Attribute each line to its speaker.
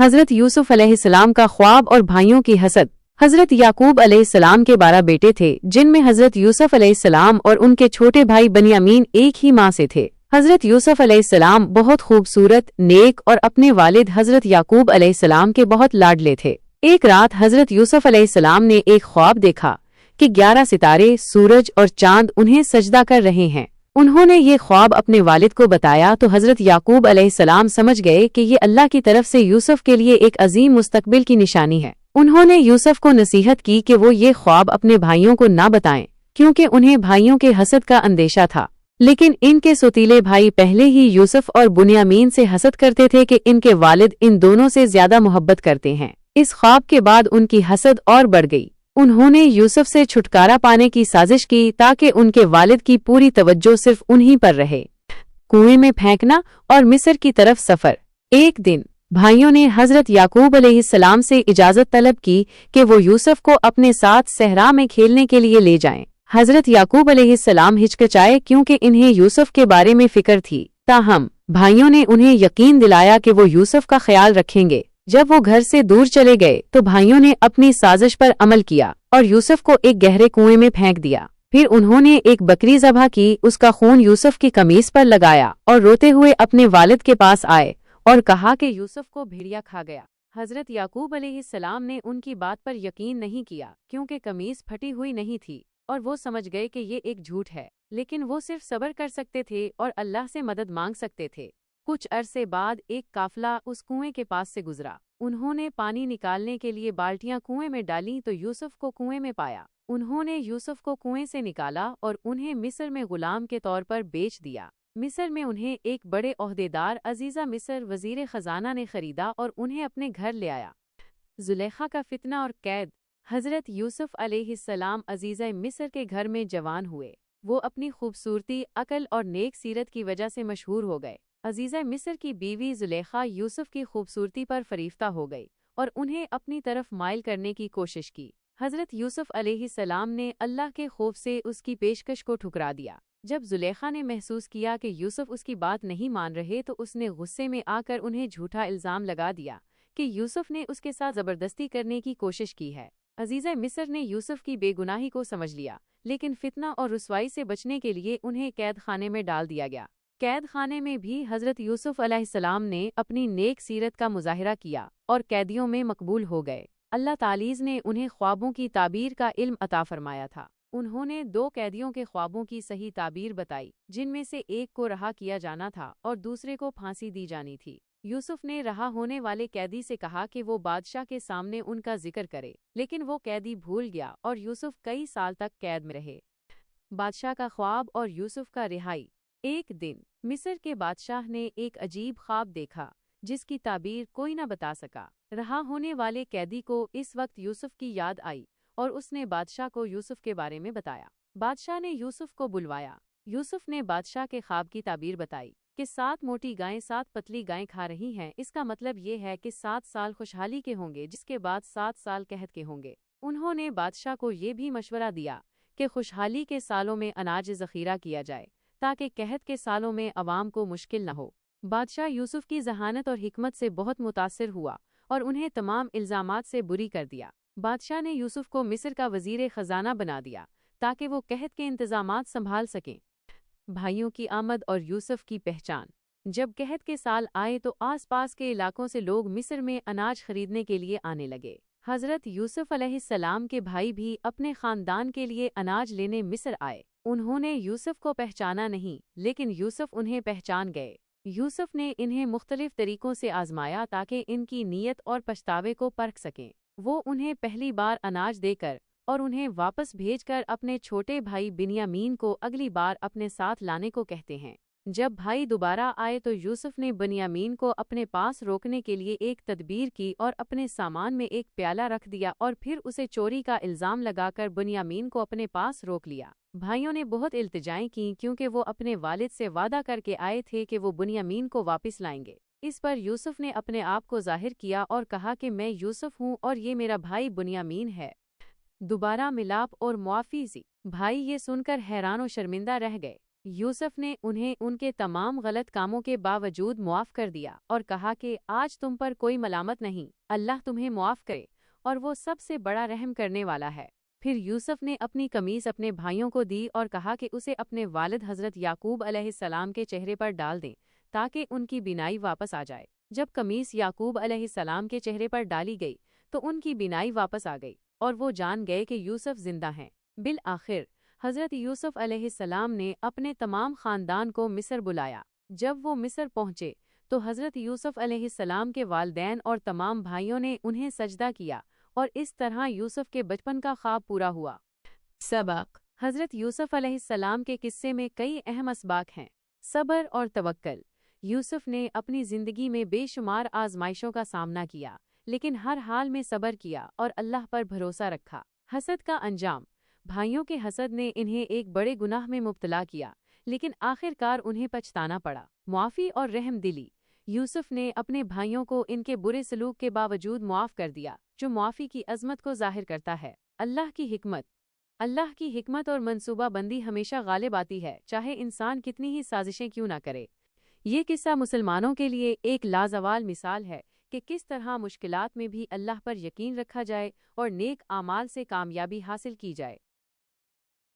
Speaker 1: حضرت یوسف علیہ السلام کا خواب اور بھائیوں کی حسد۔ حضرت یعقوب علیہ السلام کے 12 بیٹے تھے، جن میں حضرت یوسف علیہ السلام اور ان کے چھوٹے بھائی بنیامین ایک ہی ماں سے تھے۔ حضرت یوسف علیہ السلام بہت خوبصورت، نیک اور اپنے والد حضرت یعقوب علیہ السلام کے بہت لاڈلے تھے۔ ایک رات حضرت یوسف علیہ السلام نے ایک خواب دیکھا کہ 11 ستارے، سورج اور چاند انہیں سجدہ کر رہے ہیں۔ انہوں نے یہ خواب اپنے والد کو بتایا تو حضرت یعقوب علیہ السلام سمجھ گئے کہ یہ اللہ کی طرف سے یوسف کے لیے ایک عظیم مستقبل کی نشانی ہے۔ انہوں نے یوسف کو نصیحت کی کہ وہ یہ خواب اپنے بھائیوں کو نہ بتائیں، کیونکہ انہیں بھائیوں کے حسد کا اندیشہ تھا۔ لیکن ان کے سوتیلے بھائی پہلے ہی یوسف اور بنیامین سے حسد کرتے تھے کہ ان کے والد ان دونوں سے زیادہ محبت کرتے ہیں۔ اس خواب کے بعد ان کی حسد اور بڑھ گئی۔ انہوں نے یوسف سے چھٹکارا پانے کی سازش کی تاکہ ان کے والد کی پوری توجہ صرف انہی پر رہے۔ کنویں میں پھینکنا اور مصر کی طرف سفر۔ ایک دن بھائیوں نے حضرت یعقوب علیہ السلام سے اجازت طلب کی کہ وہ یوسف کو اپنے ساتھ صحرا میں کھیلنے کے لیے لے جائیں۔ حضرت یعقوب علیہ السلام ہچکچائے کیونکہ انہیں یوسف کے بارے میں فکر تھی، تاہم بھائیوں نے انہیں یقین دلایا کہ وہ یوسف کا خیال رکھیں گے۔ جب وہ گھر سے دور چلے گئے تو بھائیوں نے اپنی سازش پر عمل کیا اور یوسف کو ایک گہرے کنویں میں پھینک دیا۔ پھر انہوں نے ایک بکری ذبح کی، اس کا خون یوسف کی قمیص پر لگایا اور روتے ہوئے اپنے والد کے پاس آئے اور کہا کہ یوسف کو بھیڑیا کھا گیا۔ حضرت یعقوب علیہ السلام نے ان کی بات پر یقین نہیں کیا کیونکہ قمیص پھٹی ہوئی نہیں تھی اور وہ سمجھ گئے کہ یہ ایک جھوٹ ہے، لیکن وہ صرف صبر کر سکتے تھے اور اللہ سے مدد مانگ سکتے تھے۔ کچھ عرصے بعد ایک قافلہ اس کنویں کے پاس سے گزرا۔ انہوں نے پانی نکالنے کے لیے بالٹیاں کنویں میں ڈالیں تو یوسف کو کنویں میں پایا۔ انہوں نے یوسف کو کنویں سے نکالا اور انہیں مصر میں غلام کے طور پر بیچ دیا۔ مصر میں انہیں ایک بڑے عہدیدار عزیزہ مصر وزیر خزانہ نے خریدا اور انہیں اپنے گھر لے آیا۔ زلیخا کا فتنہ اور قید۔ حضرت یوسف علیہ السلام عزیزہ مصر کے گھر میں جوان ہوئے۔ وہ اپنی خوبصورتی، عقل اور نیک سیرت کی وجہ سے مشہور ہو گئے۔ عزیزہ مصر کی بیوی زلیخا یوسف کی خوبصورتی پر فریفتہ ہو گئی اور انہیں اپنی طرف مائل کرنے کی کوشش کی۔ حضرت یوسف علیہ السلام نے اللہ کے خوف سے اس کی پیشکش کو ٹھکرا دیا۔ جب زلیخا نے محسوس کیا کہ یوسف اس کی بات نہیں مان رہے تو اس نے غصے میں آ کر انہیں جھوٹا الزام لگا دیا کہ یوسف نے اس کے ساتھ زبردستی کرنے کی کوشش کی ہے۔ عزیزہ مصر نے یوسف کی بے گناہی کو سمجھ لیا، لیکن فتنہ اور رسوائی سے بچنے کے لیے انہیں قید خانے میں ڈال دیا گیا۔ قید خانے میں بھی حضرت یوسف علیہ السلام نے اپنی نیک سیرت کا مظاہرہ کیا اور قیدیوں میں مقبول ہو گئے۔ اللہ تعالیٰ نے انہیں خوابوں کی تعبیر کا علم عطا فرمایا تھا۔ انہوں نے 2 قیدیوں کے خوابوں کی صحیح تعبیر بتائی، جن میں سے ایک کو رہا کیا جانا تھا اور دوسرے کو پھانسی دی جانی تھی۔ یوسف نے رہا ہونے والے قیدی سے کہا کہ وہ بادشاہ کے سامنے ان کا ذکر کرے، لیکن وہ قیدی بھول گیا اور یوسف کئی سال تک قید میں رہے۔ بادشاہ کا خواب اور یوسف کا رہائی۔ ایک دن مصر کے بادشاہ نے ایک عجیب خواب دیکھا جس کی تعبیر کوئی نہ بتا سکا۔ رہا ہونے والے قیدی کو اس وقت یوسف کی یاد آئی اور اس نے بادشاہ کو یوسف کے بارے میں بتایا۔ بادشاہ نے یوسف کو بلوایا۔ یوسف نے بادشاہ کے خواب کی تعبیر بتائی کہ 7 موٹی گائیں 7 پتلی گائیں کھا رہی ہیں۔ اس کا مطلب یہ ہے کہ 7 سال خوشحالی کے ہوں گے، جس کے بعد 7 سال قحط کے ہوں گے۔ انہوں نے بادشاہ کو یہ بھی مشورہ دیا کہ خوشحالی کے سالوں میں اناج ذخیرہ کیا جائے تاکہ قحط کے سالوں میں عوام کو مشکل نہ ہو۔ بادشاہ یوسف کی ذہانت اور حکمت سے بہت متاثر ہوا اور انہیں تمام الزامات سے بری کر دیا۔ بادشاہ نے یوسف کو مصر کا وزیر خزانہ بنا دیا تاکہ وہ قحط کے انتظامات سنبھال سکیں۔ بھائیوں کی آمد اور یوسف کی پہچان۔ جب قحط کے سال آئے تو آس پاس کے علاقوں سے لوگ مصر میں اناج خریدنے کے لیے آنے لگے۔ حضرت یوسف علیہ السلام کے بھائی بھی اپنے خاندان کے لیے اناج لینے مصر آئے۔ انہوں نے یوسف کو پہچانا نہیں، لیکن یوسف انہیں پہچان گئے۔ یوسف نے انہیں مختلف طریقوں سے آزمایا تاکہ ان کی نیت اور پچھتاوے کو پرکھ سکیں۔ وہ انہیں پہلی بار اناج دے کر اور انہیں واپس بھیج کر اپنے چھوٹے بھائی بنیامین کو اگلی بار اپنے ساتھ لانے کو کہتے ہیں۔ جب بھائی دوبارہ آئے تو یوسف نے بنیامین کو اپنے پاس روکنے کے لیے ایک تدبیر کی اور اپنے سامان میں ایک پیالہ رکھ دیا اور پھر اسے چوری کا الزام لگا کر بنیامین کو اپنے پاس روک لیا۔ بھائیوں نے بہت التجائیں کیں کیونکہ وہ اپنے والد سے وعدہ کر کے آئے تھے کہ وہ بنیامین کو واپس لائیں گے۔ اس پر یوسف نے اپنے آپ کو ظاہر کیا اور کہا کہ میں یوسف ہوں اور یہ میرا بھائی بنیامین ہے۔ دوبارہ ملاپ اور معافی۔ بھائی یہ سن کر حیران و شرمندہ رہ گئے۔ یوسف نے انہیں ان کے تمام غلط کاموں کے باوجود معاف کر دیا اور کہا کہ آج تم پر کوئی ملامت نہیں، اللہ تمہیں معاف کرے اور وہ سب سے بڑا رحم کرنے والا ہے۔ پھر یوسف نے اپنی قمیص اپنے بھائیوں کو دی اور کہا کہ اسے اپنے والد حضرت یعقوب علیہ السلام کے چہرے پر ڈال دیں تاکہ ان کی بینائی واپس آ جائے۔ جب قمیص یعقوب علیہ السلام کے چہرے پر ڈالی گئی تو ان کی بینائی واپس آ گئی اور وہ جان گئے کہ یوسف زندہ ہیں۔ بالآخر حضرت یوسف علیہ السلام نے اپنے تمام خاندان کو مصر بلایا۔ جب وہ مصر پہنچے تو حضرت یوسف علیہ السلام کے والدین اور تمام بھائیوں نے انہیں سجدہ کیا اور اس طرح یوسف کے بچپن کا خواب پورا ہوا۔ سبق: حضرت یوسف علیہ السلام کے قصے میں کئی اہم اسباق ہیں۔ صبر اور توکل: یوسف نے اپنی زندگی میں بے شمار آزمائشوں کا سامنا کیا، لیکن ہر حال میں صبر کیا اور اللہ پر بھروسہ رکھا۔ حسد کا انجام: بھائیوں کے حسد نے انہیں ایک بڑے گناہ میں مبتلا کیا، لیکن آخر کار انہیں پچھتانا پڑا۔ معافی اور رحم دلی: یوسف نے اپنے بھائیوں کو ان کے برے سلوک کے باوجود معاف کر دیا، جو معافی کی عظمت کو ظاہر کرتا ہے۔ اللہ کی حکمت اور منصوبہ بندی ہمیشہ غالب آتی ہے، چاہے انسان کتنی ہی سازشیں کیوں نہ کرے۔ یہ قصہ مسلمانوں کے لیے ایک لازوال مثال ہے کہ کس طرح مشکلات میں بھی اللہ پر یقین رکھا جائے اور نیک اعمال سے کامیابی حاصل کی جائے۔